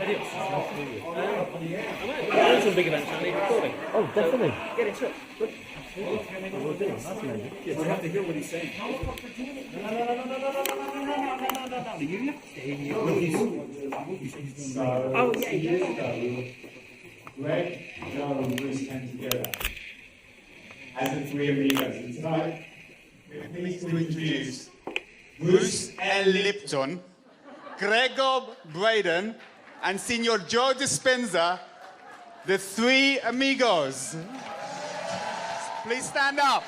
Adios. There are some big events I need recording. Oh, definitely. So get in touch. Good. We'll do. That's amazing. Yes, we have to hear what he's saying. Oh, yeah. Gregg, Joe, and Bruce came together as the three amigos. And tonight, we're pleased to introduce Bruce L. Lipton, Gregg Braden, and Senor Joe Dispenza, the three amigos. Please stand up.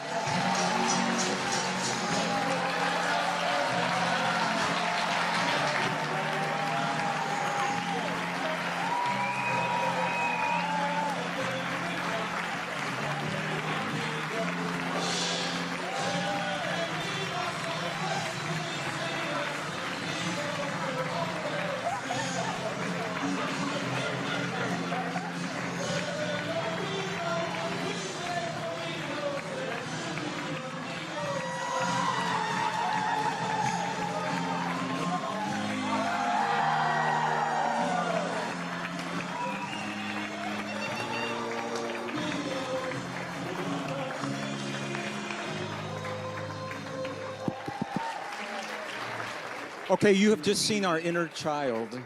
Okay, you have just seen our inner child.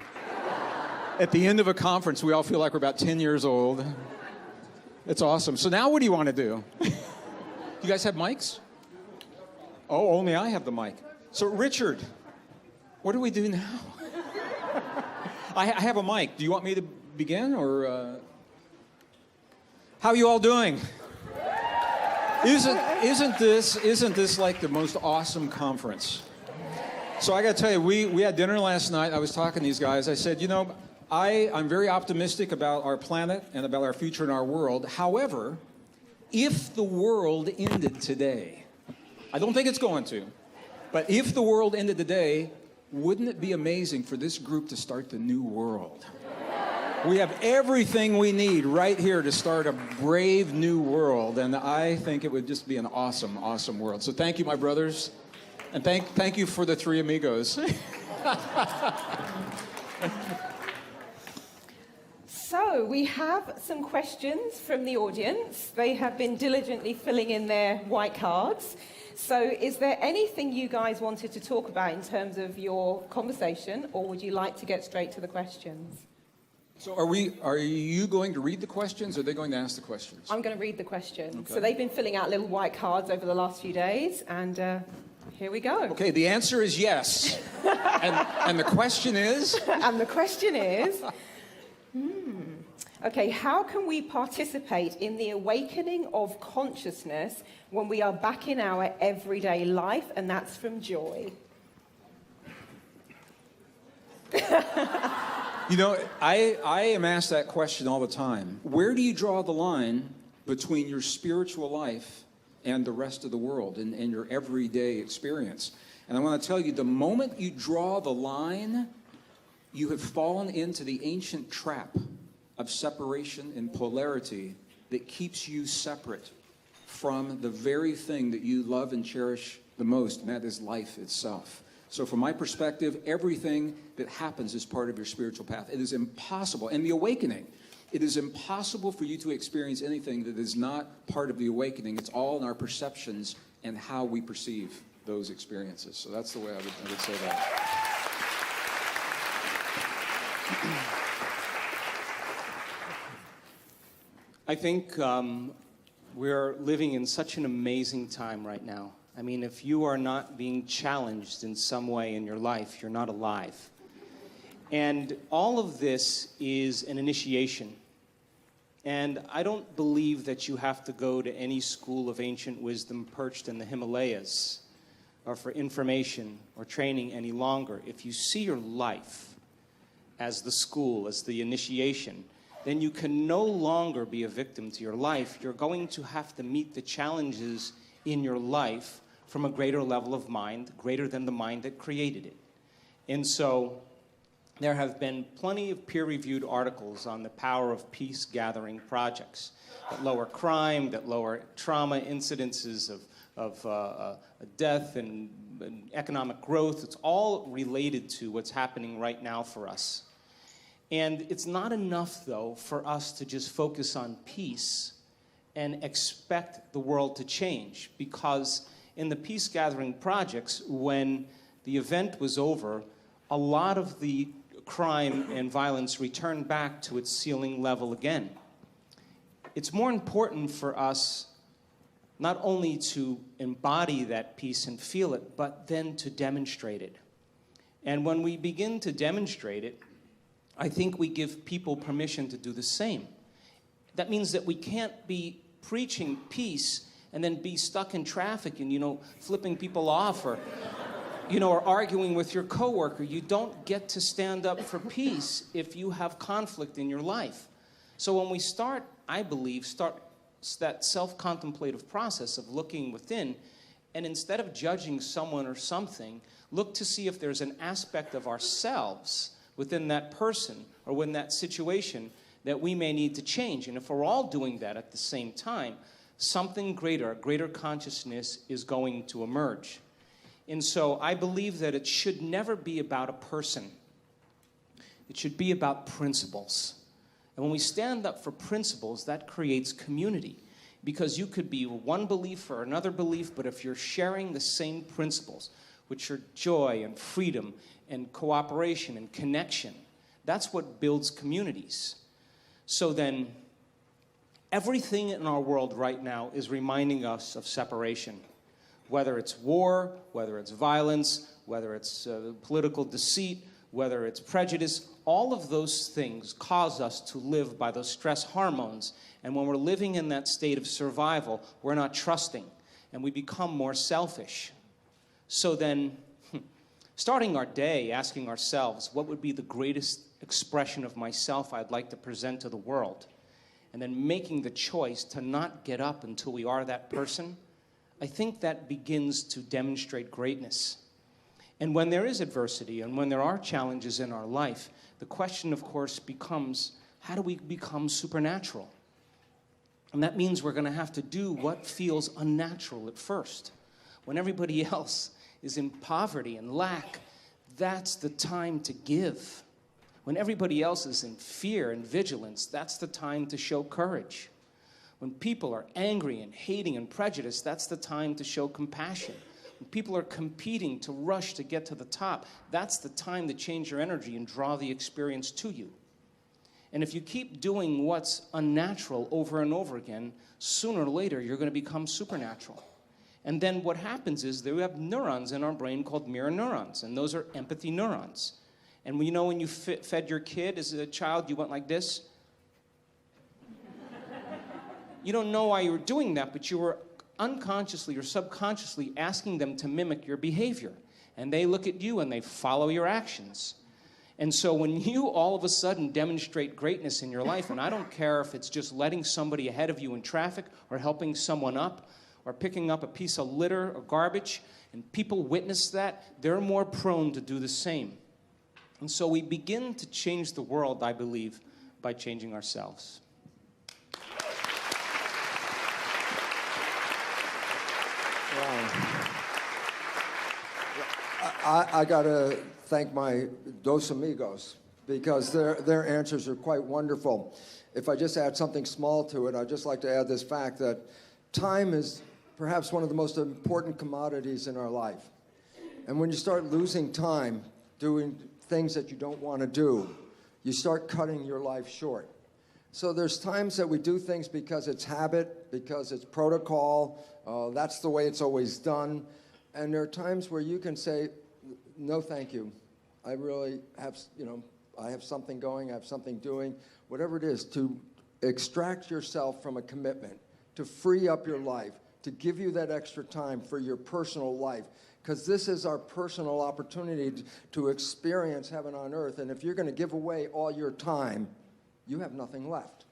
At the end of a conference, we all feel like we're about 10 years old. It's awesome. So now what do you want to do? You guys have mics? Oh, only I have the mic. So Richard, what do we do now? I have a mic. Do you want me to begin or... How are you all doing? Isn't this like the most awesome conference? So I got to tell you, we had dinner last night. I was talking to these guys. I said, you know, I'm very optimistic about our planet and about our future and our world. However, if the world ended today, I don't think it's going to, but if the world ended today, wouldn't it be amazing for this group to start the new world? We have everything we need right here to start a brave new world, and I think it would just be an awesome, awesome world. So thank you, my brothers. And thank you for the three amigos. So we have some questions from the audience. They have been diligently filling in their white cards. So is there anything you guys wanted to talk about in terms of your conversation, or would you like to get straight to the questions? So are you going to read the questions, or are they going to ask the questions? I'm going to read the questions. Okay. So they've been filling out little white cards over the last few days, and here we go. Okay, the answer is yes. and the question is? And the question is, okay, how can we participate in the awakening of consciousness when we are back in our everyday life? And that's from Joy. You know, I am asked that question all the time. Where do you draw the line between your spiritual life and the rest of the world and your everyday experience? And I want to tell you, the moment you draw the line, you have fallen into the ancient trap of separation and polarity that keeps you separate from the very thing that you love and cherish the most, and that is life itself. So from my perspective, everything that happens is part of your spiritual path. It is impossible, and the awakening, it is impossible for you to experience anything that is not part of the awakening. It's all in our perceptions and how we perceive those experiences. So that's the way I would say that. I think we're living in such an amazing time right now. I mean, if you are not being challenged in some way in your life, you're not alive. And all of this is an initiation. And I don't believe that you have to go to any school of ancient wisdom perched in the Himalayas or for information or training any longer. If you see your life as the school, as the initiation, then you can no longer be a victim to your life. You're going to have to meet the challenges in your life from a greater level of mind, greater than the mind that created it. And so there have been plenty of peer-reviewed articles on the power of peace-gathering projects that lower crime, that lower trauma incidences of death and economic growth. It's all related to what's happening right now for us. And it's not enough, though, for us to just focus on peace and expect the world to change. Because in the peace-gathering projects, when the event was over, a lot of the crime and violence returned back to its ceiling level again. It's more important for us not only to embody that peace and feel it, but then to demonstrate it. And when we begin to demonstrate it, I think we give people permission to do the same. That means that we can't be preaching peace and then be stuck in traffic and, flipping people off or, or arguing with your coworker. You don't get to stand up for peace if you have conflict in your life. So when we start that self-contemplative process of looking within, and instead of judging someone or something, look to see if there's an aspect of ourselves within that person or within that situation that we may need to change. And if we're all doing that at the same time, something greater, a greater consciousness is going to emerge. And so I believe that it should never be about a person. It should be about principles. And when we stand up for principles, that creates community. Because you could be one belief or another belief, but if you're sharing the same principles, which are joy and freedom and cooperation and connection, that's what builds communities. So then, everything in our world right now is reminding us of separation. Whether it's war, whether it's violence, whether it's political deceit, whether it's prejudice, all of those things cause us to live by those stress hormones. And when we're living in that state of survival, we're not trusting, and we become more selfish. So then, starting our day asking ourselves, what would be the greatest expression of myself I'd like to present to the world? And then making the choice to not get up until we are that person, I think that begins to demonstrate greatness. And when there is adversity and when there are challenges in our life, the question, of course, becomes, how do we become supernatural? And that means we're going to have to do what feels unnatural at first. When everybody else is in poverty and lack, that's the time to give. When everybody else is in fear and vigilance, that's the time to show courage. When people are angry and hating and prejudiced, that's the time to show compassion. When people are competing to rush to get to the top, that's the time to change your energy and draw the experience to you. And if you keep doing what's unnatural over and over again, sooner or later, you're going to become supernatural. And then what happens is that we have neurons in our brain called mirror neurons, and those are empathy neurons. And when you fed your kid as a child, you went like this. You don't know why you were doing that, but you were unconsciously or subconsciously asking them to mimic your behavior. And they look at you and they follow your actions. And so when you all of a sudden demonstrate greatness in your life, and I don't care if it's just letting somebody ahead of you in traffic or helping someone up or picking up a piece of litter or garbage, and people witness that, they're more prone to do the same. And so we begin to change the world, I believe, by changing ourselves. I got to thank my dos amigos because their answers are quite wonderful. If I just add something small to it, I'd just like to add this fact that time is perhaps one of the most important commodities in our life. And when you start losing time doing things that you don't want to do, you start cutting your life short. So there's times that we do things because it's habit, because it's protocol, that's the way it's always done. And there are times where you can say, no, thank you. I really have, I have something going, I have something doing, whatever it is, to extract yourself from a commitment, to free up your life, to give you that extra time for your personal life. Because this is our personal opportunity to experience heaven on earth. And if you're going to give away all your time, you have nothing left.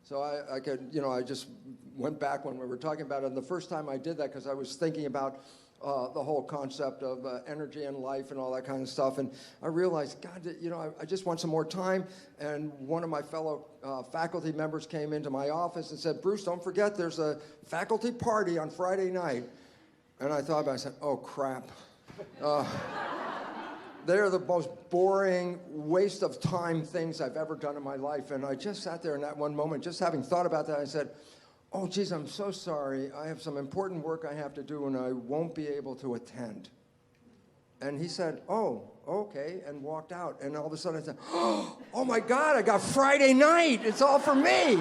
So I just went back when we were talking about it. And the first time I did that, because I was thinking about the whole concept of energy and life and all that kind of stuff. And I realized, God, I just want some more time. And one of my fellow faculty members came into my office and said, Bruce, don't forget there's a faculty party on Friday night. And I thought about it, I said, oh, crap. They're the most boring, waste of time things I've ever done in my life. And I just sat there in that one moment, just having thought about that, I said, oh, geez, I'm so sorry. I have some important work I have to do, and I won't be able to attend. And he said, oh, okay, and walked out. And all of a sudden I said, oh my God, I got Friday night. It's all for me.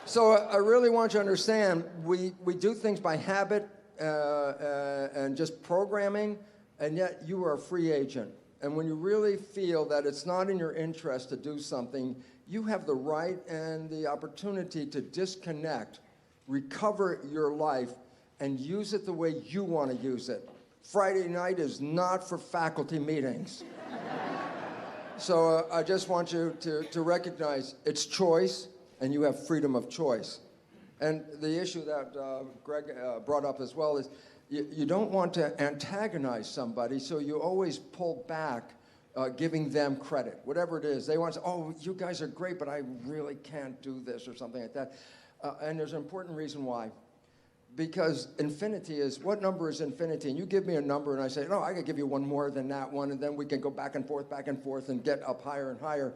So I really want you to understand, we do things by habit and just programming, and yet you are a free agent. And when you really feel that it's not in your interest to do something, you have the right and the opportunity to disconnect, recover your life, and use it the way you want to use it. Friday night is not for faculty meetings. So I just want you to recognize it's choice, and you have freedom of choice. And the issue that Gregg brought up as well is you don't want to antagonize somebody, so you always pull back giving them credit, whatever it is. They want to say, oh, you guys are great, but I really can't do this or something like that. And there's an important reason why. Because infinity is, what number is infinity? And you give me a number and I say, no, I could give you one more than that one, and then we can go back and forth and get up higher and higher.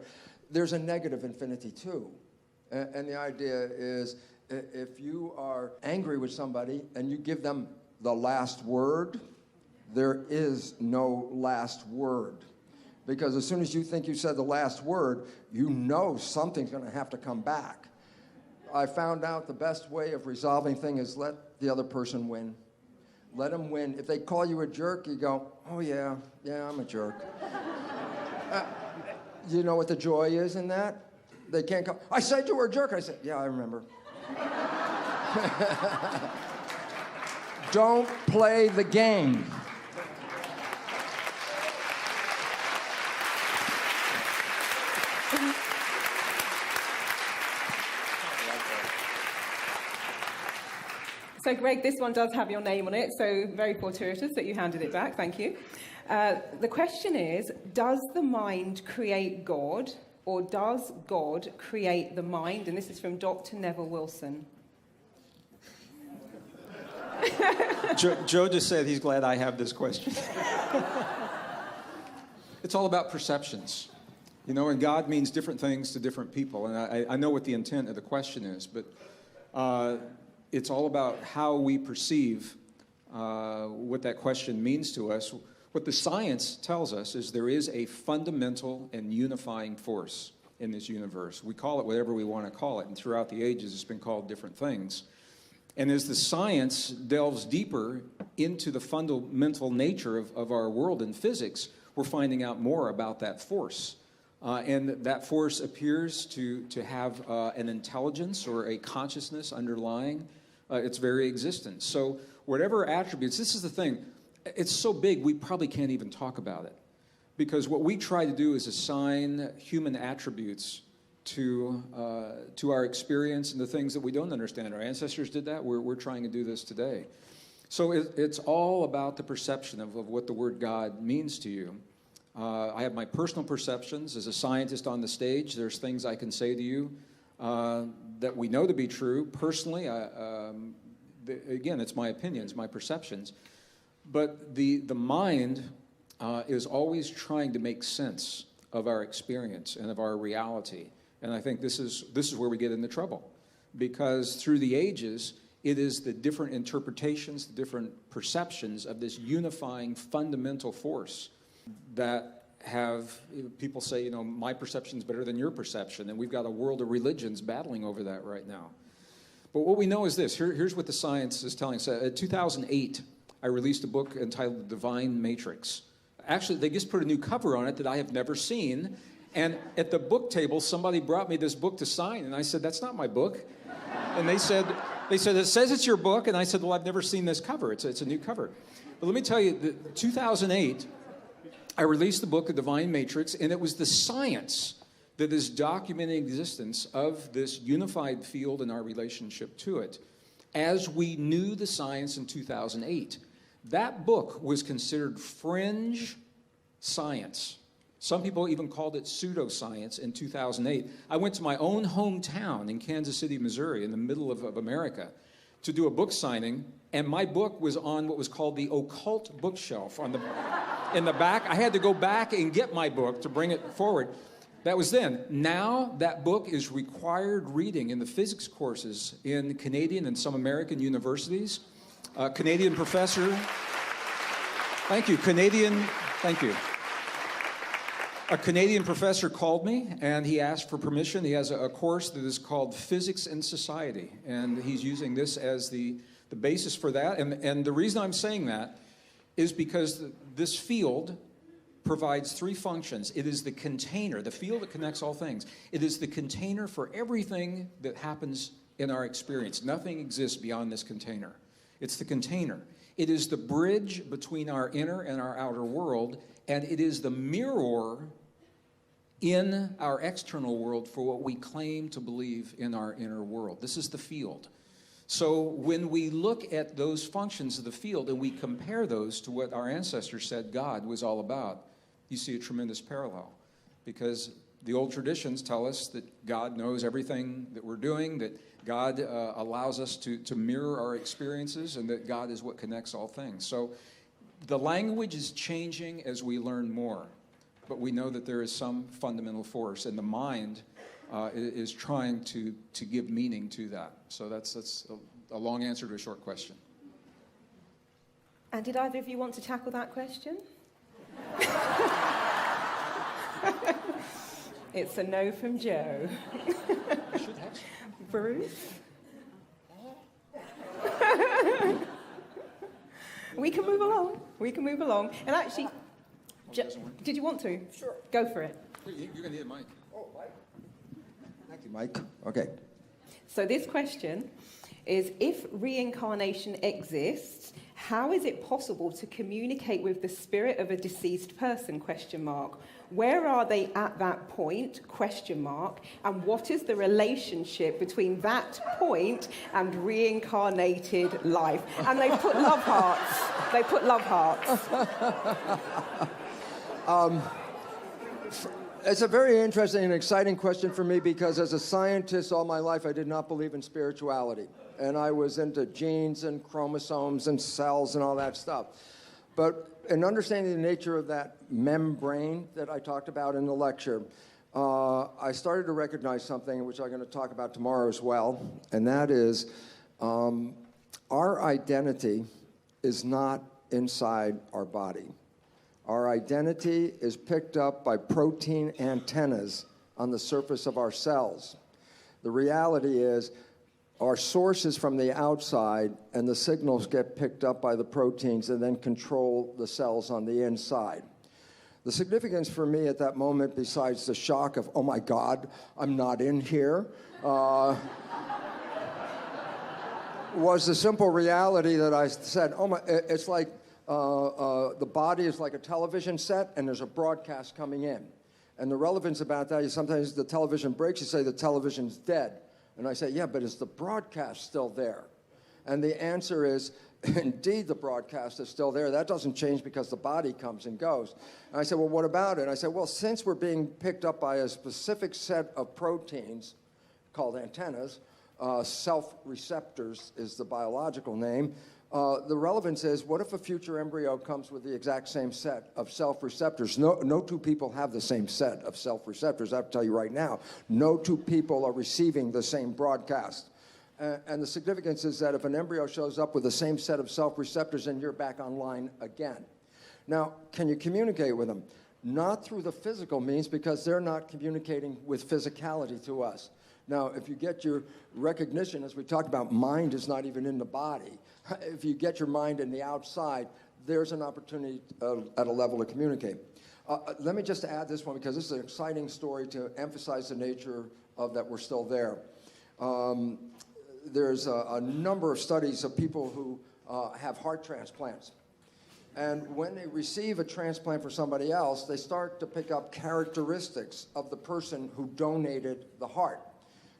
There's a negative infinity too. And the idea is, if you are angry with somebody and you give them the last word, there is no last word. Because as soon as you think you said the last word, you know something's going to have to come back. I found out the best way of resolving things is let the other person win. Let them win. If they call you a jerk, you go, oh yeah, I'm a jerk. You know what the joy is in that? They can't come, I said you were a jerk. I said, yeah, I remember. Don't play the game. So, Gregg, this one does have your name on it, so very fortuitous that you handed it back. Thank you. The question is, does the mind create God, or does God create the mind? And this is from Dr. Neville Wilson. Joe just said he's glad I have this question. It's all about perceptions. You know, and God means different things to different people. And I know what the intent of the question is, but it's all about how we perceive what that question means to us. What the science tells us is there is a fundamental and unifying force in this universe. We call it whatever we want to call it, and throughout the ages it's been called different things. And as the science delves deeper into the fundamental nature of our world in physics, we're finding out more about that force. And that force appears to have an intelligence or a consciousness underlying its very existence. So whatever attributes, this is the thing, it's so big we probably can't even talk about it. Because what we try to do is assign human attributes to our experience and the things that we don't understand. Our ancestors did that. We're trying to do this today. So it's all about the perception of what the word God means to you. I have my personal perceptions. As a scientist on the stage, there's things I can say to you that we know to be true. Personally, again, it's my opinions, my perceptions. But the mind is always trying to make sense of our experience and of our reality. And I think this is where we get into trouble. Because through the ages, it is the different interpretations, the different perceptions of this unifying fundamental force that have, people say, you know, my perception is better than your perception, and we've got a world of religions battling over that right now. But what we know is this. Here's what the science is telling us. In 2008, I released a book entitled The Divine Matrix. Actually, they just put a new cover on it that I have never seen, and at the book table, somebody brought me this book to sign, and I said, that's not my book. And they said, it says it's your book, and I said, well, I've never seen this cover. It's a new cover. But let me tell you, 2008, I released the book, The Divine Matrix, and it was the science that is documenting the existence of this unified field and our relationship to it, as we knew the science in 2008. That book was considered fringe science. Some people even called it pseudoscience in 2008. I went to my own hometown in Kansas City, Missouri, in the middle of America, to do a book signing, and my book was on what was called the occult bookshelf. in the back. I had to go back and get my book to bring it forward. That was then. Now that book is required reading in the physics courses in Canadian and some American universities. Canadian professor. Thank you. Thank you. A Canadian professor called me and he asked for permission. He has a course that is called Physics in Society, and he's using this as the basis for that. And the reason I'm saying that is because this field provides three functions. It is the container, the field that connects all things. It is the container for everything that happens in our experience. Nothing exists beyond this container. It's the container. It is the bridge between our inner and our outer world, and it is the mirror in our external world for what we claim to believe in our inner world. This is the field. So when we look at those functions of the field and we compare those to what our ancestors said God was all about, you see a tremendous parallel, because the old traditions tell us that God knows everything that we're doing, that God allows us to mirror our experiences, and that God is what connects all things. So the language is changing as we learn more, but we know that there is some fundamental force, and the mind is trying to give meaning to that. So that's a long answer to a short question. And did either of you want to tackle that question? It's a no from Joe. Bruce? We can move along. And actually, did you want to? Sure. Go for it. You're going to need a mic. Oh, Mike. Thank you, Mike. Okay. So this question is, if reincarnation exists, how is it possible to communicate with the spirit of a deceased person, ? Where are they at that point, ? And what is the relationship between that point and reincarnated life? And they put love hearts. It's a very interesting and exciting question for me, because as a scientist all my life I did not believe in spirituality. And I was into genes and chromosomes and cells and all that stuff. But in understanding the nature of that membrane that I talked about in the lecture, I started to recognize something which I'm going to talk about tomorrow as well, and that is our identity is not inside our body. Our identity is picked up by protein antennas on the surface of our cells. The reality is our source is from the outside, and the signals get picked up by the proteins and then control the cells on the inside. The significance for me at that moment, besides the shock of, oh my God, I'm not in here, was the simple reality that I said, it's like the body is like a television set, and there's a broadcast coming in. And the relevance about that is sometimes the television breaks, you say the television's dead. And I say, yeah, but is the broadcast still there? And the answer is, indeed, the broadcast is still there. That doesn't change because the body comes and goes. And I said, well, what about it? And I said, well, since we're being picked up by a specific set of proteins called antennas, self-receptors is the biological name, the relevance is, what if a future embryo comes with the exact same set of self-receptors? No two people have the same set of self-receptors. I have to tell you right now, no two people are receiving the same broadcast. And the significance is that if an embryo shows up with the same set of self-receptors, then you're back online again. Now, can you communicate with them? Not through the physical means, because they're not communicating with physicality to us. Now, if you get your recognition, as we talked about, mind is not even in the body. If you get your mind in the outside, there's an opportunity at a level to communicate. Let me just add this one, because this is an exciting story to emphasize the nature of that we're still there. There's a number of studies of people who have heart transplants. And when they receive a transplant for somebody else, they start to pick up characteristics of the person who donated the heart.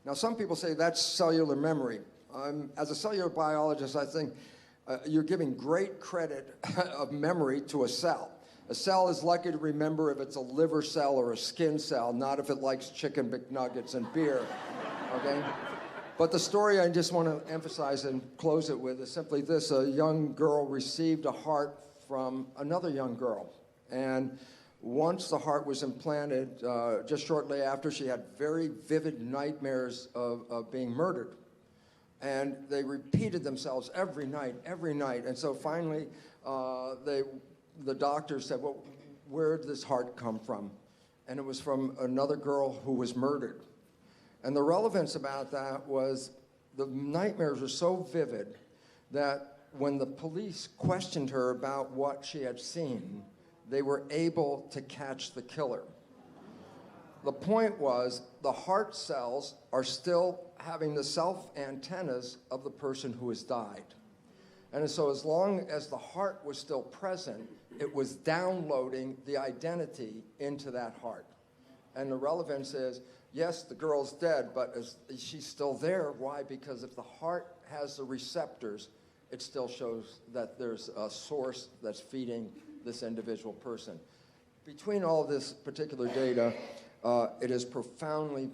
Now, some people say that's cellular memory. As a cellular biologist, I think you're giving great credit of memory to a cell. A cell is lucky to remember if it's a liver cell or a skin cell, not if it likes chicken McNuggets and beer, okay? But the story I just want to emphasize and close it with is simply this. A young girl received a heart from another young girl. And once the heart was implanted, just shortly after, she had very vivid nightmares of being murdered. And they repeated themselves every night. And so finally, the doctor said, well, where did this heart come from? And it was from another girl who was murdered. And the relevance about that was the nightmares were so vivid that when the police questioned her about what she had seen, they were able to catch the killer. The point was the heart cells are still having the self-antennas of the person who has died. And so as long as the heart was still present, it was downloading the identity into that heart. And the relevance is, yes, the girl's dead, but she's still there. Why? Because if the heart has the receptors, it still shows that there's a source that's feeding this individual person. Between all this particular data, it is profoundly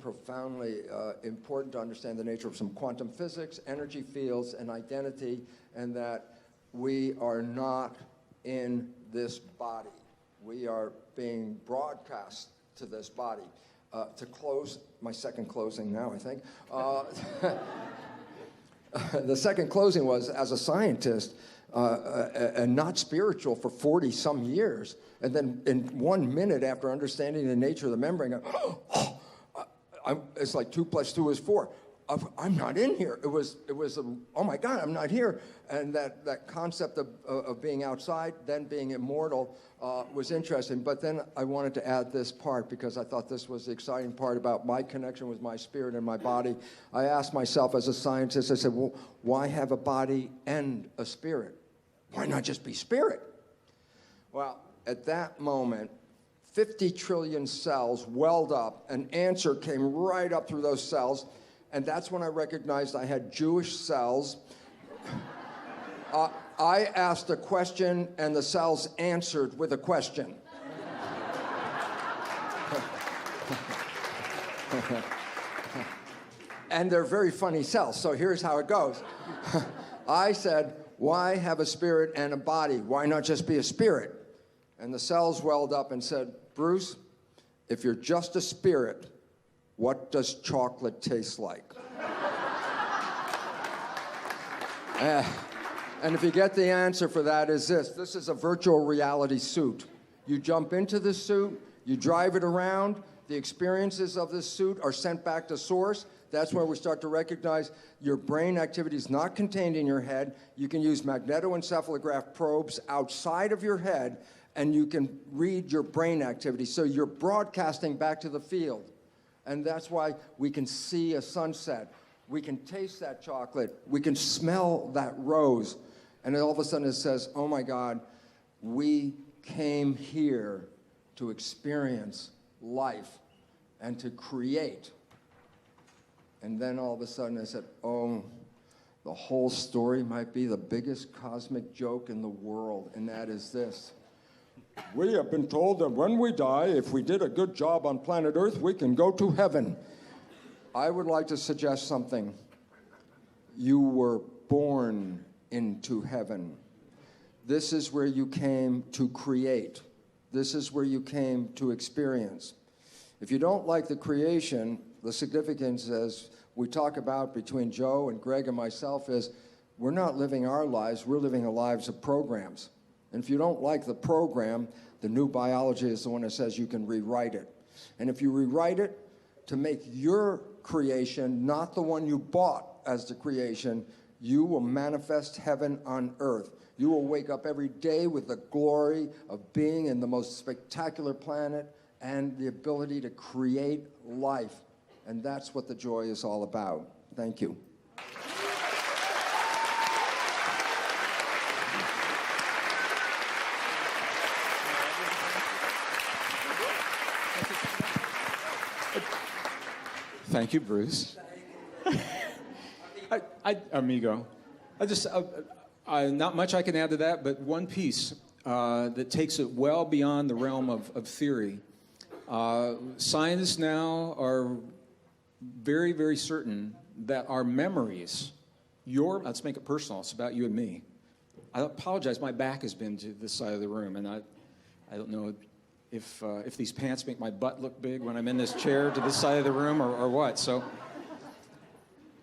important to understand the nature of some quantum physics, energy fields, and identity, and that we are not in this body. We are being broadcast to this body. To close, my second closing now, I think. The second closing was, as a scientist, and not spiritual for 40-some years, and then in 1 minute after understanding the nature of the membrane, it's like 2 + 2 is 4. I'm not in here. It was oh my God, I'm not here. And that concept of being outside, then being immortal, was interesting. But then I wanted to add this part because I thought this was the exciting part about my connection with my spirit and my body. I asked myself as a scientist, I said, well, why have a body and a spirit? Why not just be spirit? Well, at that moment, 50 trillion cells welled up. An answer came right up through those cells. And that's when I recognized I had Jewish cells. I asked a question, and the cells answered with a question. And they're very funny cells, so here's how it goes. I said, why have a spirit and a body? Why not just be a spirit? And the cells welled up and said, Bruce, if you're just a spirit, what does chocolate taste like? And if you get the answer for that is this. This is a virtual reality suit. You jump into the suit, you drive it around, the experiences of this suit are sent back to source. That's where we start to recognize your brain activity is not contained in your head. You can use magnetoencephalograph probes outside of your head, and you can read your brain activity. So you're broadcasting back to the field. And that's why we can see a sunset. We can taste that chocolate. We can smell that rose. And then all of a sudden it says, oh my God, we came here to experience life and to create. And then all of a sudden I said, oh, the whole story might be the biggest cosmic joke in the world, and that is this. We have been told that when we die, if we did a good job on planet Earth, we can go to heaven. I would like to suggest something. You were born into heaven. This is where you came to create. This is where you came to experience. If you don't like the creation, the significance, as we talk about between Joe and Gregg and myself, is we're not living our lives, we're living the lives of programs. And if you don't like the program, the new biology is the one that says you can rewrite it. And if you rewrite it to make your creation not the one you bought as the creation, you will manifest heaven on earth. You will wake up every day with the glory of being in the most spectacular planet and the ability to create life. And that's what the joy is all about. Thank you. Thank you, Bruce. Amigo. Not much I can add to that, but one piece that takes it well beyond the realm of theory. Scientists now are very, very certain that our memories, let's make it personal, it's about you and me. I apologize, my back has been to this side of the room, and I don't know if these pants make my butt look big when I'm in this chair to this side of the room or what. So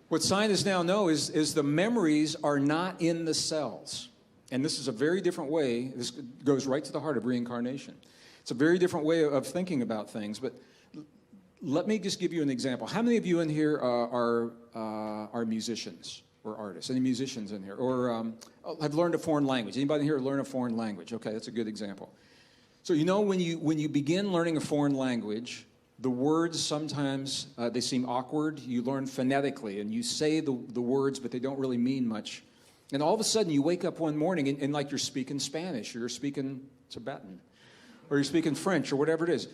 what scientists now know is the memories are not in the cells. And this is a very different way. This goes right to the heart of reincarnation. It's a very different way of thinking about things. But let me just give you an example. How many of you in here are musicians or artists? Any musicians in here? Or have learned a foreign language? Anybody here learn a foreign language? Okay, that's a good example. So you know when you begin learning a foreign language, the words sometimes, they seem awkward. You learn phonetically, and you say the words, but they don't really mean much. And all of a sudden, you wake up one morning, and like you're speaking Spanish, or you're speaking Tibetan, or you're speaking French, or whatever it is.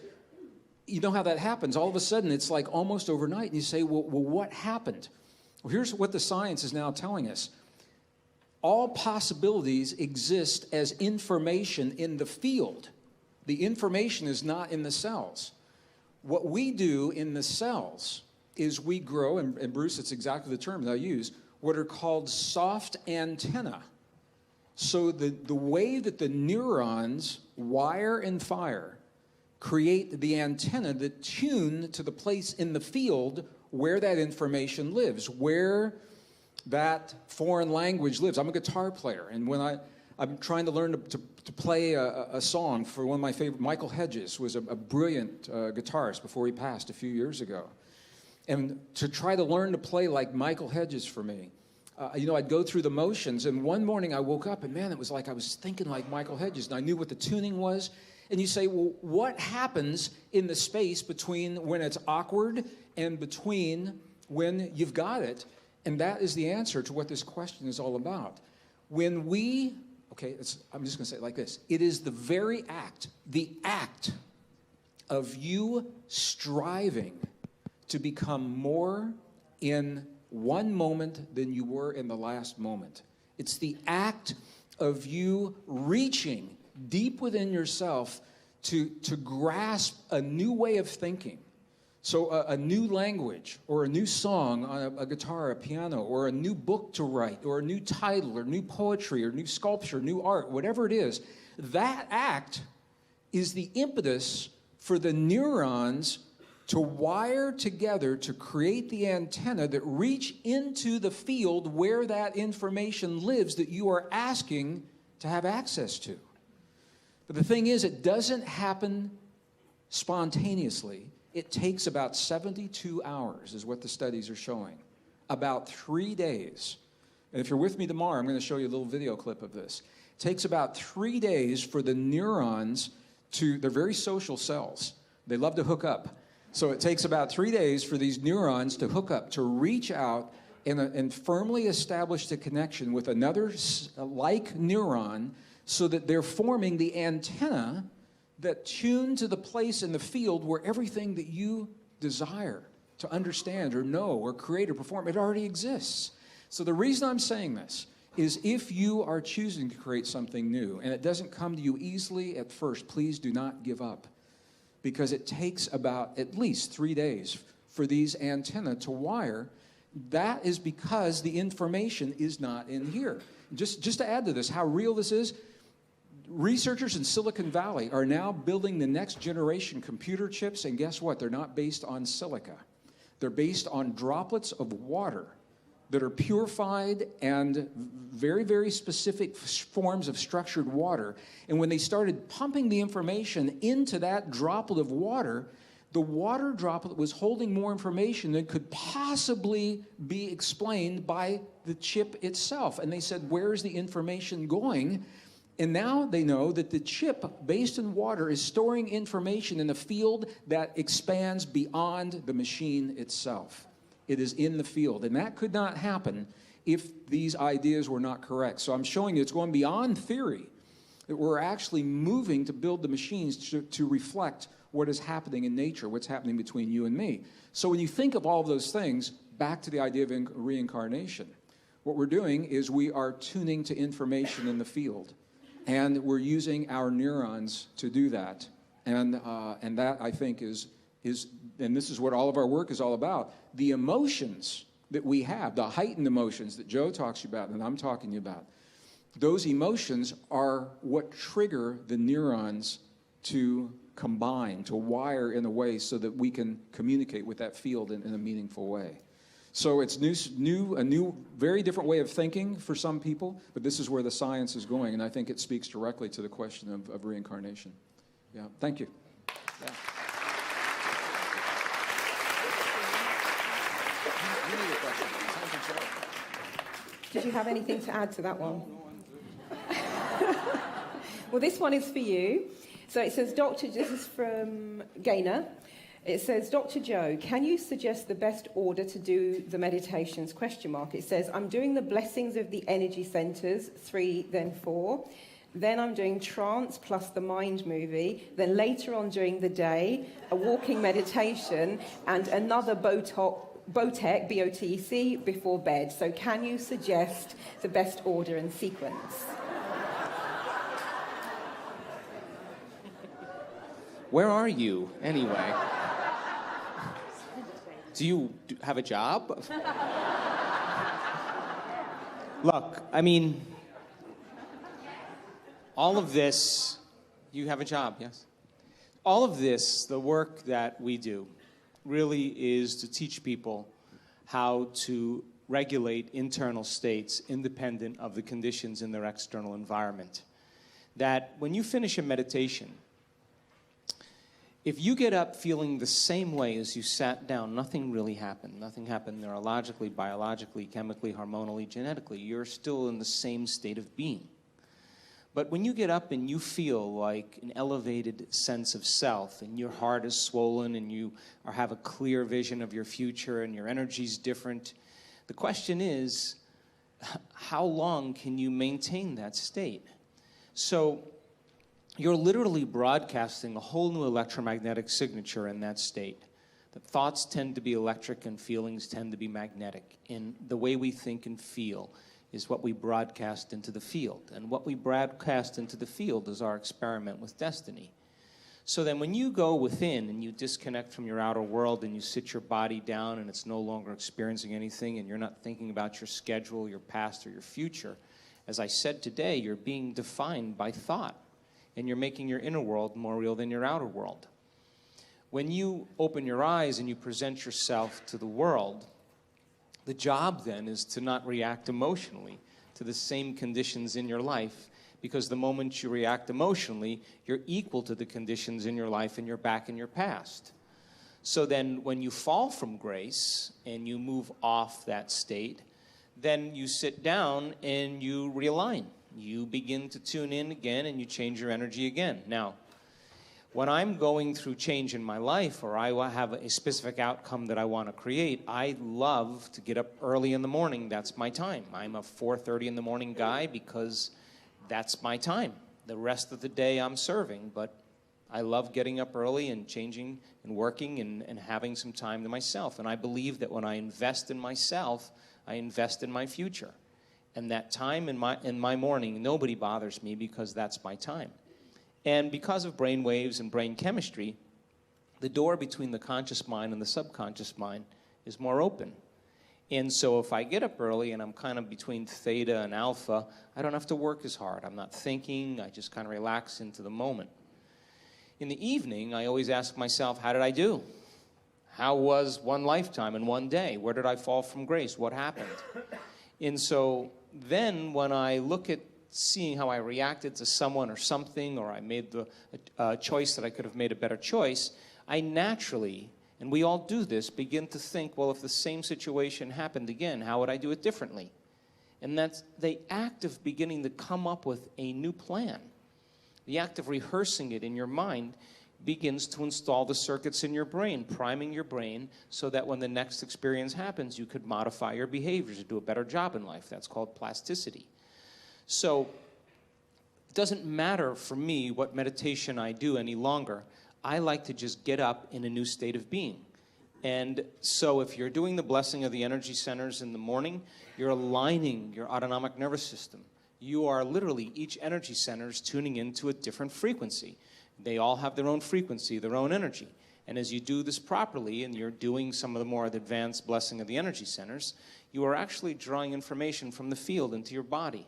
You know how that happens. All of a sudden, it's like almost overnight, and you say, well, what happened? Well, here's what the science is now telling us. All possibilities exist as information in the field. The information is not in the cells. What we do in the cells is we grow, and Bruce, it's exactly the term that I use, what are called soft antennae. So the way that the neurons wire and fire create the antenna that tune to the place in the field where that information lives, where that foreign language lives. I'm a guitar player, and when I'm trying to learn to play a song for one of my favorite, Michael Hedges was a brilliant guitarist before he passed a few years ago. And to try to learn to play like Michael Hedges for me, I'd go through the motions, and one morning I woke up, and man, it was like I was thinking like Michael Hedges, and I knew what the tuning was. And you say, well, what happens in the space between when it's awkward and between when you've got it? And that is the answer to what this question is all about. When we... Okay, I'm just going to say it like this. It is the very act, of you striving to become more in one moment than you were in the last moment. It's the act of you reaching deep within yourself to grasp a new way of thinking. So a new language, or a new song on a guitar, a piano, or a new book to write, or a new title, or new poetry, or new sculpture, new art, whatever it is, that act is the impetus for the neurons to wire together to create the antenna that reach into the field where that information lives that you are asking to have access to. But the thing is, it doesn't happen spontaneously. It takes about 72 hours, is what the studies are showing. About 3 days. And if you're with me tomorrow, I'm going to show you a little video clip of this. It takes about 3 days for the neurons they're very social cells. They love to hook up. So it takes about 3 days for these neurons to hook up, to reach out and firmly establish the connection with another like neuron so that they're forming the antenna that tune to the place in the field where everything that you desire to understand or know or create or perform, it already exists. So the reason I'm saying this is if you are choosing to create something new and it doesn't come to you easily at first, please do not give up, because it takes about at least 3 days for these antennae to wire. That is because the information is not in here. Just to add to this, how real this is, researchers in Silicon Valley are now building the next generation computer chips, and guess what? They're not based on silica. They're based on droplets of water that are purified and very, very specific forms of structured water. And when they started pumping the information into that droplet of water, the water droplet was holding more information than could possibly be explained by the chip itself. And they said, where's the information going? And now they know that the chip, based in water, is storing information in a field that expands beyond the machine itself. It is in the field. And that could not happen if these ideas were not correct. So I'm showing you it's going beyond theory, that we're actually moving to build the machines to reflect what is happening in nature, what's happening between you and me. So when you think of all of those things, back to the idea of reincarnation, what we're doing is we are tuning to information in the field. And we're using our neurons to do that. And that, I think, is, and this is what all of our work is all about, the emotions that we have, the heightened emotions that Joe talks about and I'm talking about, those emotions are what trigger the neurons to combine, to wire in a way so that we can communicate with that field in a meaningful way. So it's a new, very different way of thinking for some people, but this is where the science is going, and I think it speaks directly to the question of reincarnation. Yeah, thank you. Yeah. Did you have anything to add to that one? Well, this one is for you. So it says, this is from Gaynor. It says, Dr. Joe, can you suggest the best order to do the meditations, ? It says, I'm doing the blessings of the energy centers, 3, then 4. Then I'm doing trance plus the mind movie. Then later on during the day, a walking meditation and another BOTEC, B-O-T-E-C, before bed. So can you suggest the best order and sequence? Where are you, anyway? Do you have a job? Look, I mean, all of this, you have a job, yes? All of this, the work that we do, really is to teach people how to regulate internal states independent of the conditions in their external environment. That when you finish a meditation, if you get up feeling the same way as you sat down, nothing really happened. Nothing happened neurologically, biologically, chemically, hormonally, genetically. You're still in the same state of being. But when you get up and you feel like an elevated sense of self, and your heart is swollen, and you have a clear vision of your future, and your energy's different, the question is, how long can you maintain that state? So you're literally broadcasting a whole new electromagnetic signature in that state. The thoughts tend to be electric and feelings tend to be magnetic. And the way we think and feel is what we broadcast into the field. And what we broadcast into the field is our experiment with destiny. So then when you go within and you disconnect from your outer world and you sit your body down and it's no longer experiencing anything and you're not thinking about your schedule, your past, or your future, as I said today, you're being defined by thought. And you're making your inner world more real than your outer world. When you open your eyes and you present yourself to the world, the job then is to not react emotionally to the same conditions in your life, because the moment you react emotionally, you're equal to the conditions in your life and you're back in your past. So then when you fall from grace and you move off that state, then you sit down and you realign. You begin to tune in again and you change your energy again. Now, when I'm going through change in my life, or I have a specific outcome that I want to create, I love to get up early in the morning. That's my time. I'm a 4:30 in the morning guy because that's my time. The rest of the day I'm serving, but I love getting up early and changing and working and having some time to myself. And I believe that when I invest in myself, I invest in my future. And that time in my morning, nobody bothers me because that's my time. And because of brain waves and brain chemistry, the door between the conscious mind and the subconscious mind is more open. And so if I get up early and I'm kind of between theta and alpha, I don't have to work as hard. I'm not thinking. I just kind of relax into the moment. In the evening, I always ask myself, how did I do? How was one lifetime in one day? Where did I fall from grace? What happened? And so then when I look at seeing how I reacted to someone or something, or I made the choice that I could have made a better choice, I naturally, and we all do this, begin to think, well, if the same situation happened again, how would I do it differently? And that's the act of beginning to come up with a new plan. The act of rehearsing it in your mind begins to install the circuits in your brain, priming your brain so that when the next experience happens, you could modify your behaviors to do a better job in life. That's called plasticity. So it doesn't matter for me what meditation I do any longer. I like to just get up in a new state of being. And so if you're doing the blessing of the energy centers in the morning, you're aligning your autonomic nervous system. You are literally, each energy center is tuning into a different frequency. They all have their own frequency, their own energy. And as you do this properly, and you're doing some of the more advanced blessing of the energy centers, you are actually drawing information from the field into your body.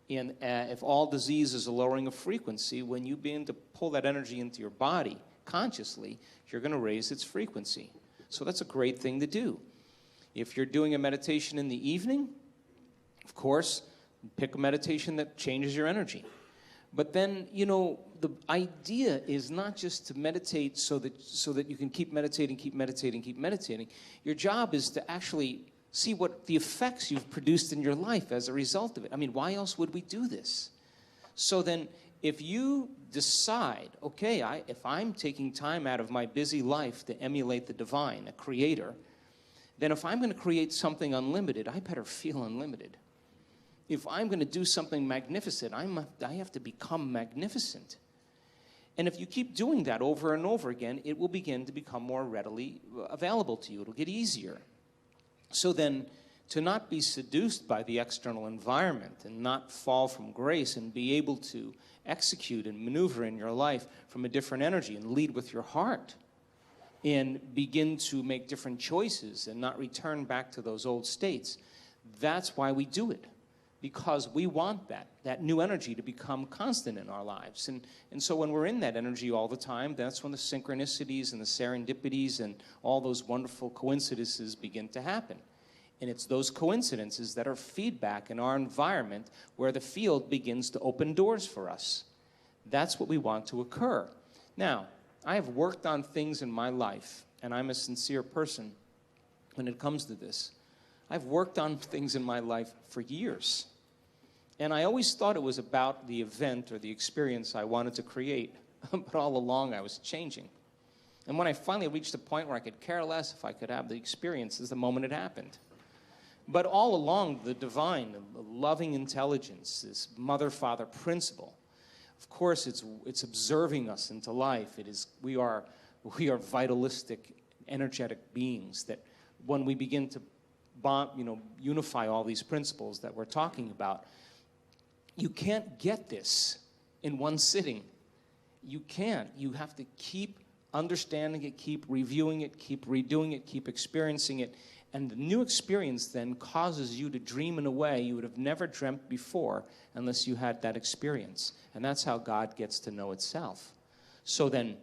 And if all disease is a lowering of frequency, when you begin to pull that energy into your body consciously, you're going to raise its frequency. So that's a great thing to do. If you're doing a meditation in the evening, of course, pick a meditation that changes your energy. But then, you know, the idea is not just to meditate so that you can keep meditating. Your job is to actually see what the effects you've produced in your life as a result of it. I mean, why else would we do this? So then, if you decide, okay, if I'm taking time out of my busy life to emulate the divine, a creator, then if I'm going to create something unlimited, I better feel unlimited. If I'm going to do something magnificent, I have to become magnificent. And if you keep doing that over and over again, it will begin to become more readily available to you. It'll get easier. So then, to not be seduced by the external environment and not fall from grace and be able to execute and maneuver in your life from a different energy and lead with your heart and begin to make different choices and not return back to those old states, that's why we do it. Because we want that new energy to become constant in our lives. And so when we're in that energy all the time, that's when the synchronicities and the serendipities and all those wonderful coincidences begin to happen. And it's those coincidences that are feedback in our environment where the field begins to open doors for us. That's what we want to occur. Now, I have worked on things in my life, and I'm a sincere person when it comes to this. I've worked on things in my life for years. And I always thought it was about the event or the experience I wanted to create. But all along, I was changing. And when I finally reached a point where I could care less if I could have the experience is the moment it happened. But all along, the divine, the loving intelligence, this mother-father principle, of course, it's observing us into life. We are vitalistic, energetic beings that when we begin to unify all these principles that we're talking about. You can't get this in one sitting. You can't. You have to keep understanding it, keep reviewing it, keep redoing it, keep experiencing it. And the new experience then causes you to dream in a way you would have never dreamt before unless you had that experience. And that's how God gets to know itself. So then,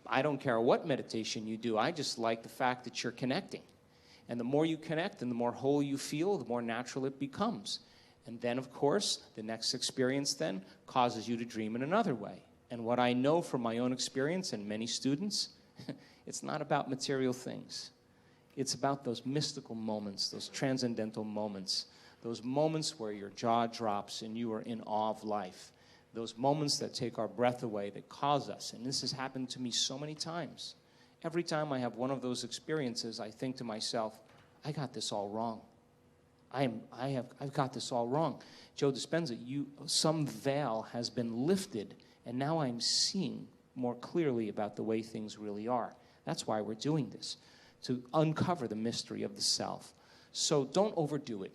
I don't care what meditation you do. I just like the fact that you're connecting. And the more you connect and the more whole you feel, the more natural it becomes. And then, of course, the next experience then causes you to dream in another way. And what I know from my own experience and many students, it's not about material things. It's about those mystical moments, those transcendental moments, those moments where your jaw drops and you are in awe of life, those moments that take our breath away, that cause us. And this has happened to me so many times. Every time I have one of those experiences, I think to myself, I got this all wrong. I've got this all wrong. Joe Dispenza, some veil has been lifted, and now I'm seeing more clearly about the way things really are. That's why we're doing this, to uncover the mystery of the self. So don't overdo it.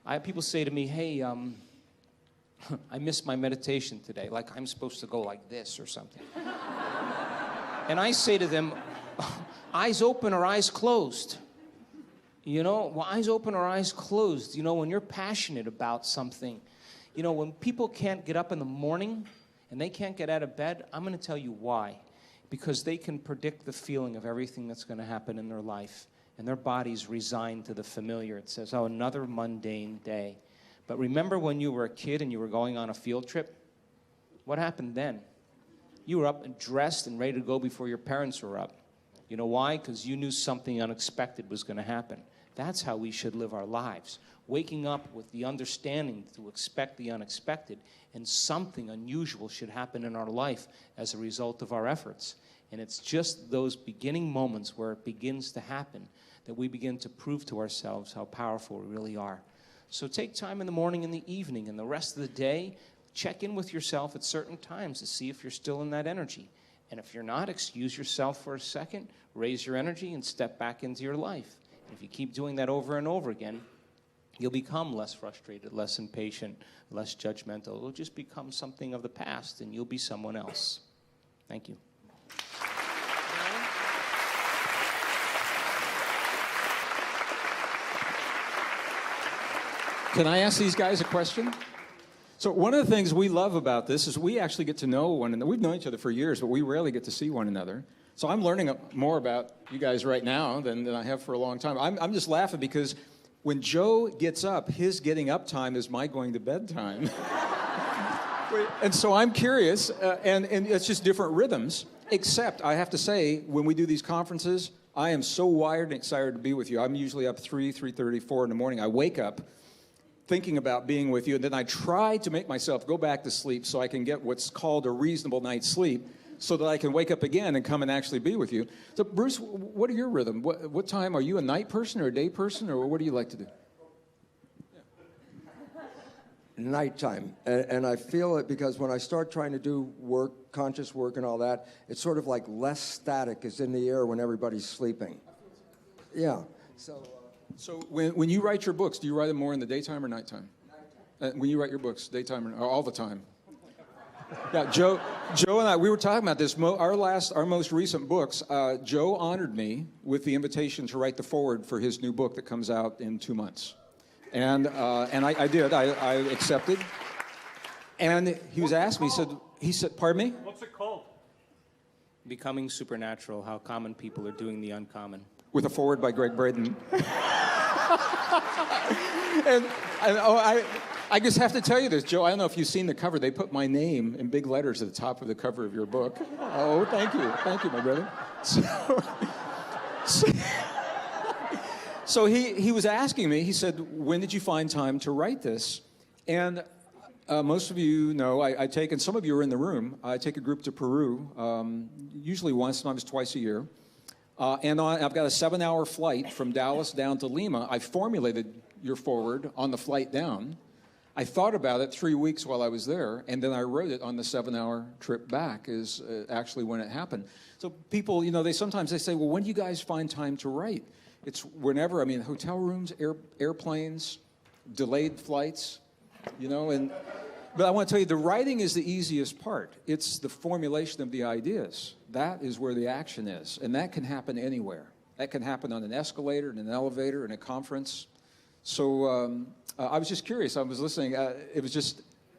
I have people say to me, hey, I missed my meditation today, like I'm supposed to go like this or something. And I say to them, eyes open or eyes closed? You know, well, eyes open or eyes closed. You know, when you're passionate about something, you know, when people can't get up in the morning and they can't get out of bed, I'm going to tell you why. Because they can predict the feeling of everything that's going to happen in their life. And their body's resigned to the familiar. It says, oh, another mundane day. But remember when you were a kid and you were going on a field trip? What happened then? You were up and dressed and ready to go before your parents were up. You know why? Because you knew something unexpected was going to happen. That's how we should live our lives. Waking up with the understanding to expect the unexpected, and something unusual should happen in our life as a result of our efforts. And it's just those beginning moments where it begins to happen that we begin to prove to ourselves how powerful we really are. So take time in the morning and the evening and the rest of the day. Check in with yourself at certain times to see if you're still in that energy. And if you're not, excuse yourself for a second, raise your energy, and step back into your life. And if you keep doing that over and over again, you'll become less frustrated, less impatient, less judgmental. It'll just become something of the past, and you'll be someone else. Thank you. Can I ask these guys a question? So one of the things we love about this is we actually get to know one another. We've known each other for years, but we rarely get to see one another. So I'm learning more about you guys right now than I have for a long time. I'm just laughing because when Joe gets up, his getting up time is my going to bed time. And so I'm curious, and it's just different rhythms, except I have to say, when we do these conferences, I am so wired and excited to be with you. I'm usually up 3:30, 4 in the morning. I wake up thinking about being with you, and then I try to make myself go back to sleep so I can get what's called a reasonable night's sleep so that I can wake up again and come and actually be with you. So, Bruce, what are your rhythm? What time? Are you a night person or a day person, or what do you like to do? Nighttime. And I feel it because when I start trying to do work, conscious work and all that, it's sort of like less static is in the air when everybody's sleeping. Yeah. So when you write your books, do you write them more in the daytime or nighttime? When you write your books, daytime or all the time? Yeah, Joe and I, we were talking about this. Our most recent books, Joe honored me with the invitation to write the foreword for his new book that comes out in 2 months. And I did. I accepted. And he was asking me, he said, pardon me? What's it called? Becoming Supernatural, How Common People Are Doing the Uncommon. With a foreword by Gregg Braden. I just have to tell you this, Joe. I don't know if you've seen the cover. They put my name in big letters at the top of the cover of your book. Oh, thank you, my brother. So he was asking me. He said, "When did you find time to write this?" And most of you know I take, and some of you are in the room. I take a group to Peru, usually once, sometimes twice a year. And I've got a 7-hour flight from Dallas down to Lima. I formulated your foreword on the flight down. I thought about it 3 weeks while I was there, and then I wrote it on the 7-hour trip back is actually when it happened. So people, they sometimes say, well, when do you guys find time to write? It's whenever. I mean, hotel rooms, airplanes, delayed flights, But I want to tell you, the writing is the easiest part. It's the formulation of the ideas. That is where the action is, and that can happen anywhere. That can happen on an escalator, in an elevator, in a conference. So I was just curious. I was listening.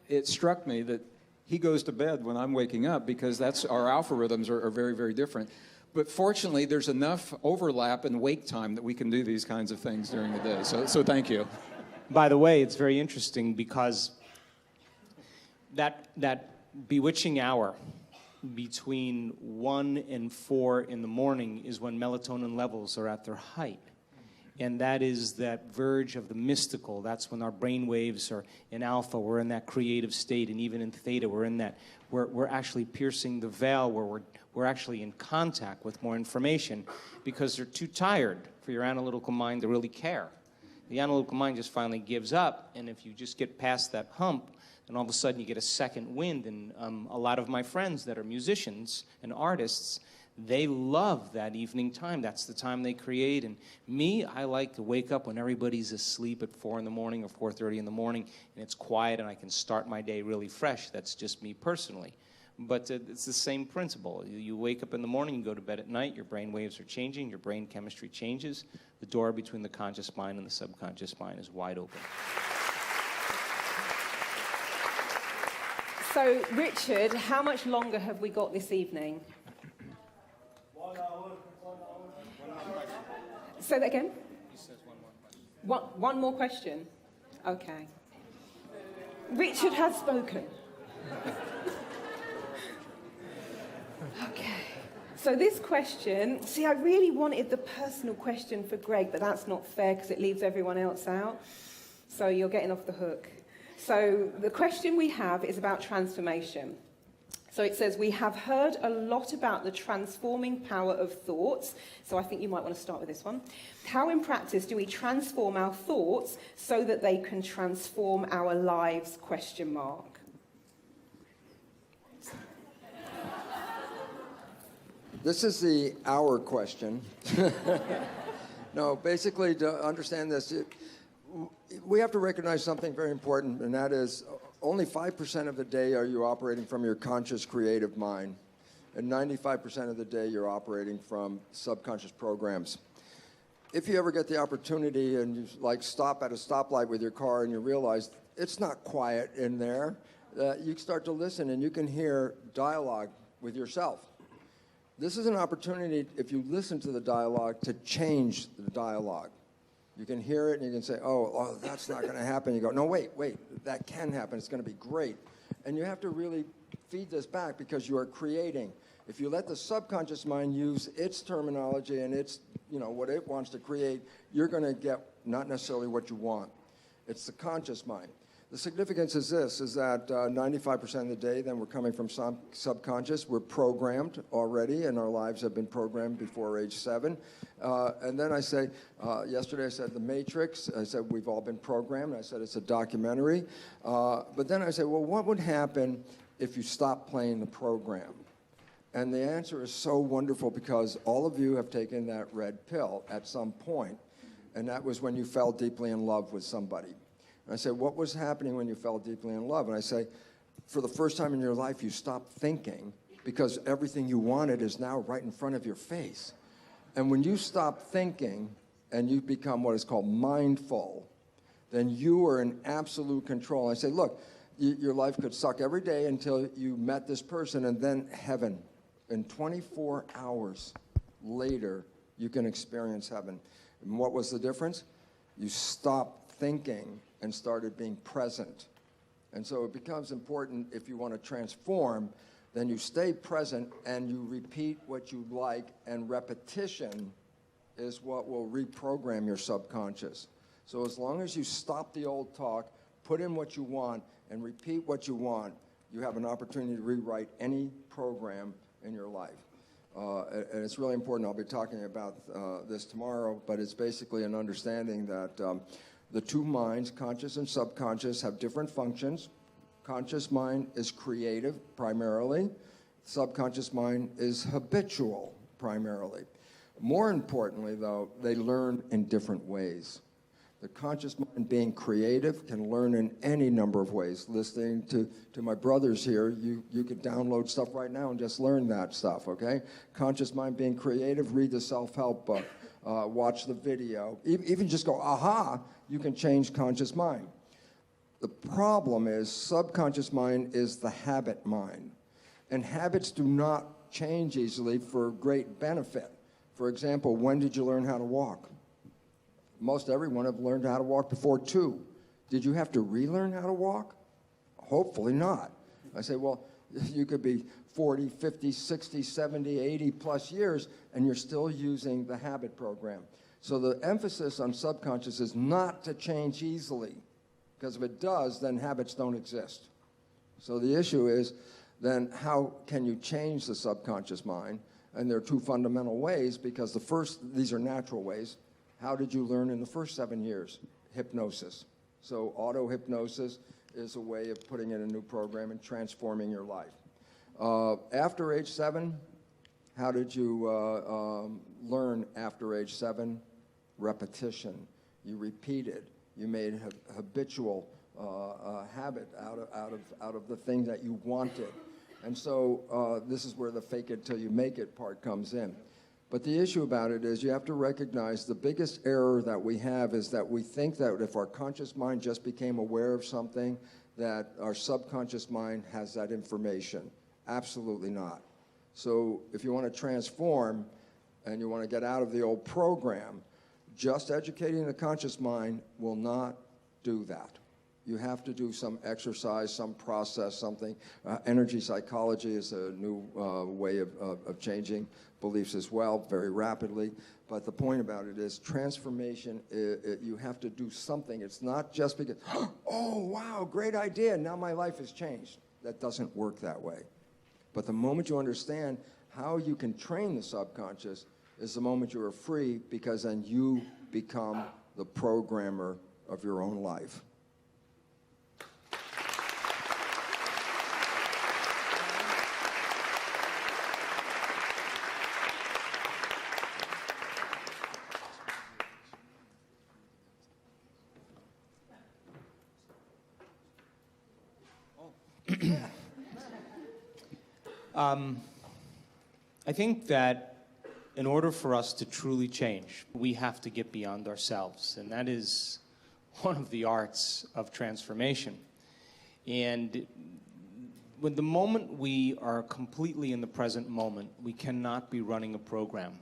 It struck me that he goes to bed when I'm waking up because our alpha rhythms are very, very different. But fortunately, there's enough overlap and wake time that we can do these kinds of things during the day. So thank you. By the way, it's very interesting because that bewitching hour between 1 and 4 in the morning is when melatonin levels are at their height. And that is that verge of the mystical. That's when our brain waves are in alpha. We're in that creative state. And even in theta, we're actually piercing the veil where we're actually in contact with more information because they're too tired for your analytical mind to really care. The analytical mind just finally gives up. And if you just get past that hump, and all of a sudden you get a second wind. And a lot of my friends that are musicians and artists, they love that evening time. That's the time they create. And me, I like to wake up when everybody's asleep at 4 in the morning or 4:30 in the morning, and it's quiet and I can start my day really fresh. That's just me personally. But it's the same principle. You wake up in the morning, you go to bed at night, your brain waves are changing, your brain chemistry changes. The door between the conscious mind and the subconscious mind is wide open. So, Richard, how much longer have we got this evening? 1 hour. Say that again? He says one more question. One more question? Okay. Richard has spoken. Okay. So this question, I really wanted the personal question for Gregg, but that's not fair because it leaves everyone else out. So you're getting off the hook. So the question we have is about transformation. So it says, we have heard a lot about the transforming power of thoughts. So I think you might want to start with this one. How in practice do we transform our thoughts so that they can transform our lives? ? This is the our question. No, basically, to understand this, we have to recognize something very important, and that is only 5% of the day are you operating from your conscious creative mind, and 95% of the day you're operating from subconscious programs. If you ever get the opportunity and you stop at a stoplight with your car and you realize it's not quiet in there. You start to listen and you can hear dialogue with yourself. This is an opportunity, if you listen to the dialogue, to change the dialogue. You can hear it and you can say, oh, that's not going to happen. You go, no, wait, that can happen. It's going to be great. And you have to really feed this back because you are creating. If you let the subconscious mind use its terminology and its, what it wants to create, you're going to get not necessarily what you want. It's the conscious mind. The significance is this, is that 95% of the day, then we're coming from subconscious. We're programmed already, and our lives have been programmed before age 7. And then I say, yesterday I said The Matrix. I said we've all been programmed. I said it's a documentary. But then I said, well, what would happen if you stopped playing the program? And the answer is so wonderful because all of you have taken that red pill at some point, and that was when you fell deeply in love with somebody. And I say, what was happening when you fell deeply in love? And I say, for the first time in your life, you stopped thinking because everything you wanted is now right in front of your face. And when you stop thinking and you become what is called mindful, then you are in absolute control. I say, look, your life could suck every day until you met this person, and then heaven. In 24 hours later, you can experience heaven. And what was the difference? You stopped thinking and started being present. And so it becomes important if you want to transform, then you stay present and you repeat what you like, and repetition is what will reprogram your subconscious. So as long as you stop the old talk, put in what you want, and repeat what you want, you have an opportunity to rewrite any program in your life. And it's really important. I'll be talking about this tomorrow, but it's basically an understanding that the two minds, conscious and subconscious, have different functions. Conscious mind is creative, primarily. Subconscious mind is habitual, primarily. More importantly, though, they learn in different ways. The conscious mind, being creative, can learn in any number of ways. Listening to my brothers here, you could download stuff right now and just learn that stuff, okay? Conscious mind, being creative, read the self-help book, watch the video. Even just go, aha, you can change conscious mind. The problem is subconscious mind is the habit mind. And habits do not change easily for great benefit. For example, when did you learn how to walk? Most everyone have learned how to walk before 2. Did you have to relearn how to walk? Hopefully not. I say, well, you could be 40, 50, 60, 70, 80 plus years, and you're still using the habit program. So the emphasis on subconscious is not to change easily, because if it does, then habits don't exist. So the issue is, then how can you change the subconscious mind? And there are 2 fundamental ways, because the first, these are natural ways. How did you learn in the first 7 years? Hypnosis. So auto-hypnosis is a way of putting in a new program and transforming your life. After age 7, how did you learn after age 7? Repetition. You repeated. You made habitual habit out of the thing that you wanted. And so this is where the fake it till you make it part comes in. But the issue about it is you have to recognize the biggest error that we have is that we think that if our conscious mind just became aware of something, that our subconscious mind has that information. Absolutely not. So if you want to transform and you want to get out of the old program, just educating the conscious mind will not do that. You have to do some exercise, some process, something. Energy psychology is a new way of changing beliefs as well, very rapidly. But the point about it is transformation, you have to do something. It's not just because, oh, wow, great idea, now my life has changed. That doesn't work that way. But the moment you understand how you can train the subconscious is the moment you are free, because then you become the programmer of your own life. I think that in order for us to truly change, we have to get beyond ourselves. And that is one of the arts of transformation. And when the moment we are completely in the present moment, we cannot be running a program.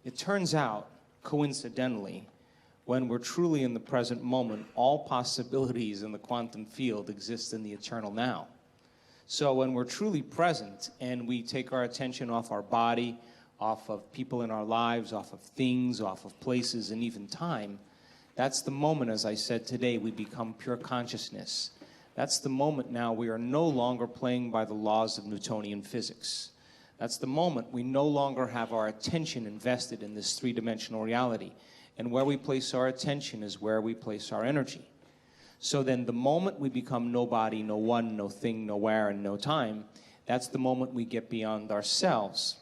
It turns out, coincidentally, when we're truly in the present moment, all possibilities in the quantum field exist in the eternal now. So when we're truly present and we take our attention off our body, off of people in our lives, off of things, off of places, and even time, that's the moment, as I said today, we become pure consciousness. That's the moment now we are no longer playing by the laws of Newtonian physics. That's the moment we no longer have our attention invested in this three-dimensional reality. And where we place our attention is where we place our energy. So then the moment we become no body, no one, no thing, nowhere, and no time, that's the moment we get beyond ourselves.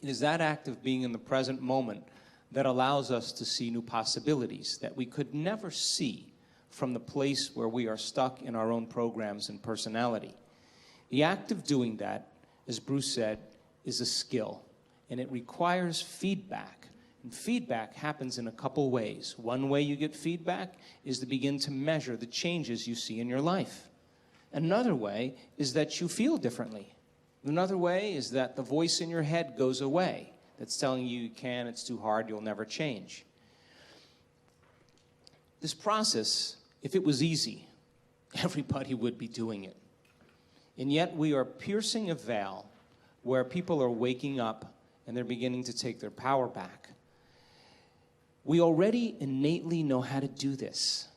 It is that act of being in the present moment that allows us to see new possibilities that we could never see from the place where we are stuck in our own programs and personality. The act of doing that, as Bruce said, is a skill, and it requires feedback. And feedback happens in a couple ways. One way you get feedback is to begin to measure the changes you see in your life. Another way is that you feel differently. Another way is that the voice in your head goes away that's telling you can't, it's too hard, you'll never change. This process, if it was easy, everybody would be doing it. And yet we are piercing a veil where people are waking up and they're beginning to take their power back. We already innately know how to do this.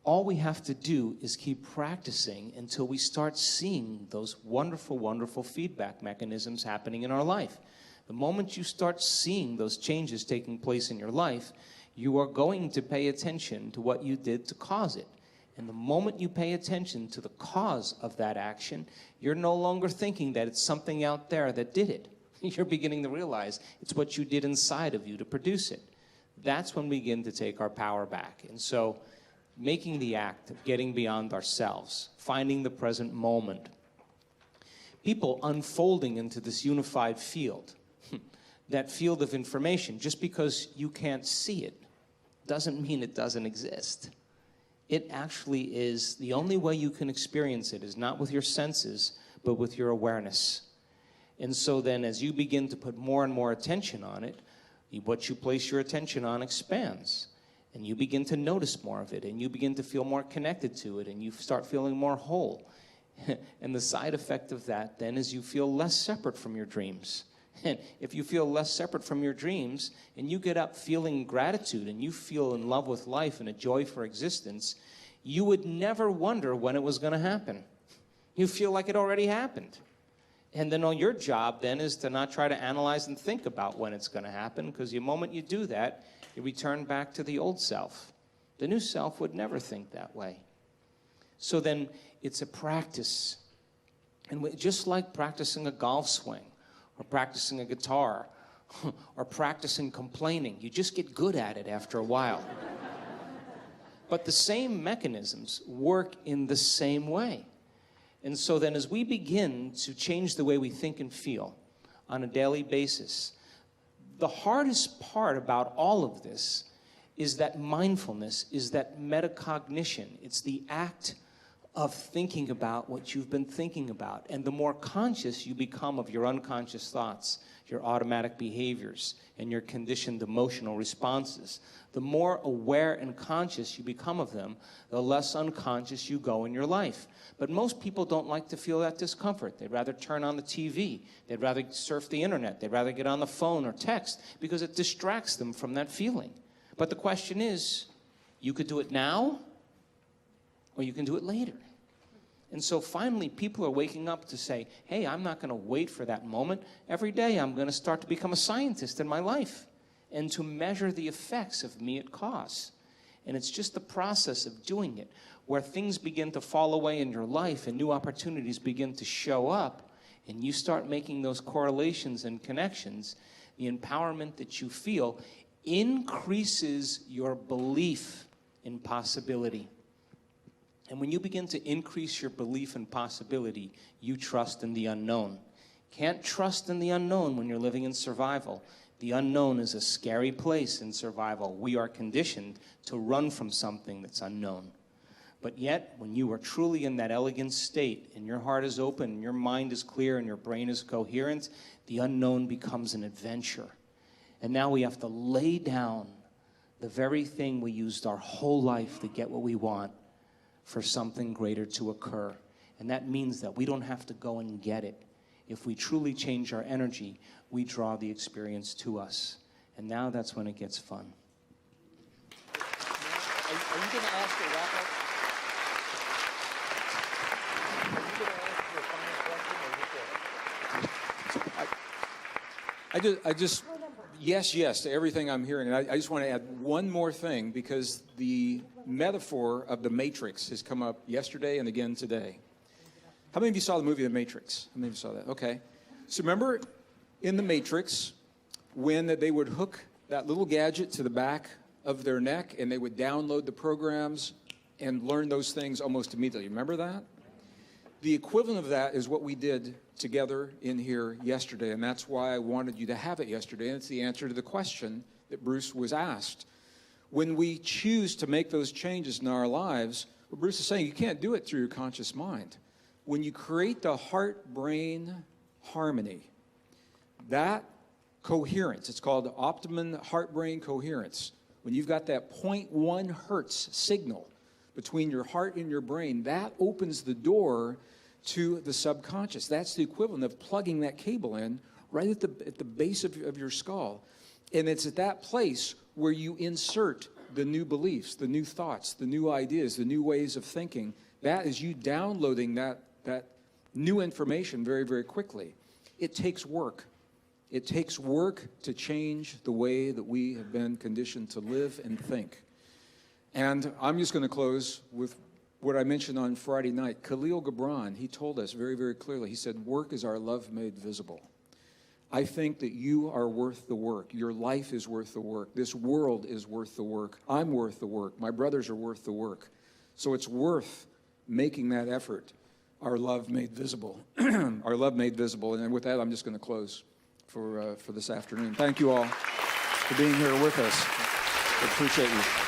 All we have to do is keep practicing until we start seeing those wonderful, wonderful feedback mechanisms happening in our life. The moment you start seeing those changes taking place in your life, you are going to pay attention to what you did to cause it. And the moment you pay attention to the cause of that action, you're no longer thinking that it's something out there that did it. You're beginning to realize it's what you did inside of you to produce it. That's when we begin to take our power back. And so making the act of getting beyond ourselves, finding the present moment, people unfolding into this unified field, that field of information, just because you can't see it doesn't mean it doesn't exist. It actually is, the only way you can experience it is not with your senses, but with your awareness. And so then as you begin to put more and more attention on it, what you place your attention on expands. And you begin to notice more of it, and you begin to feel more connected to it, and you start feeling more whole. And the side effect of that then is you feel less separate from your dreams. And if you feel less separate from your dreams, and you get up feeling gratitude, and you feel in love with life and a joy for existence, you would never wonder when it was going to happen. You feel like it already happened. And then your job then is to not try to analyze and think about when it's going to happen, because the moment you do that, you return back to the old self. The new self would never think that way. So then it's a practice. And just like practicing a golf swing, or practicing a guitar, or practicing complaining, you just get good at it after a while. But the same mechanisms work in the same way. And so then as we begin to change the way we think and feel on a daily basis, the hardest part about all of this is that mindfulness, is that metacognition. It's the act of thinking about what you've been thinking about. And the more conscious you become of your unconscious thoughts, your automatic behaviors, and your conditioned emotional responses, the more aware and conscious you become of them, the less unconscious you go in your life. But most people don't like to feel that discomfort. They'd rather turn on the TV. They'd rather surf the internet. They'd rather get on the phone or text because it distracts them from that feeling. But the question is, you could do it now, or you can do it later. And so finally, people are waking up to say, hey, I'm not going to wait for that moment. Every day, I'm going to start to become a scientist in my life and to measure the effects of me at cause. And it's just the process of doing it, where things begin to fall away in your life and new opportunities begin to show up, and you start making those correlations and connections. The empowerment that you feel increases your belief in possibility. And when you begin to increase your belief in possibility, you trust in the unknown. Can't trust in the unknown when you're living in survival, The unknown is a scary place in survival. We are conditioned to run from something that's unknown. But yet, when you are truly in that elegant state, and your heart is open, and your mind is clear, and your brain is coherent, the unknown becomes an adventure. And now we have to lay down the very thing we used our whole life to get what we want for something greater to occur. And that means that we don't have to go and get it. If we truly change our energy, we draw the experience to us. And now that's when it gets fun. Are you going to ask a wrap-up? I just, yes to everything I'm hearing. And I just want to add one more thing, because the metaphor of the Matrix has come up yesterday and again today. How many of you saw the movie The Matrix? How many of you saw that? Okay. So remember in The Matrix when they would hook that little gadget to the back of their neck and they would download the programs and learn those things almost immediately. Remember that? The equivalent of that is what we did together in here yesterday, and that's why I wanted you to have it yesterday, and it's the answer to the question that Bruce was asked. When we choose to make those changes in our lives, what Bruce is saying, you can't do it through your conscious mind. When you create the heart-brain harmony, that coherence, it's called Optimum heart-brain coherence. When you've got that 0.1 hertz signal between your heart and your brain, that opens the door to the subconscious. That's the equivalent of plugging that cable in right at the base of your skull. And it's at that place where you insert the new beliefs, the new thoughts, the new ideas, the new ways of thinking. That is you downloading that new information very, very quickly. It takes work. It takes work to change the way that we have been conditioned to live and think. And I'm just going to close with what I mentioned on Friday night. Khalil Gibran, he told us very, very clearly. He said, work is our love made visible. I think that you are worth the work. Your life is worth the work. This world is worth the work. I'm worth the work. My brothers are worth the work. So it's worth making that effort, our love made visible. Our love made visible. And with that, I'm just going to close for this afternoon. Thank you all for being here with us. I appreciate you.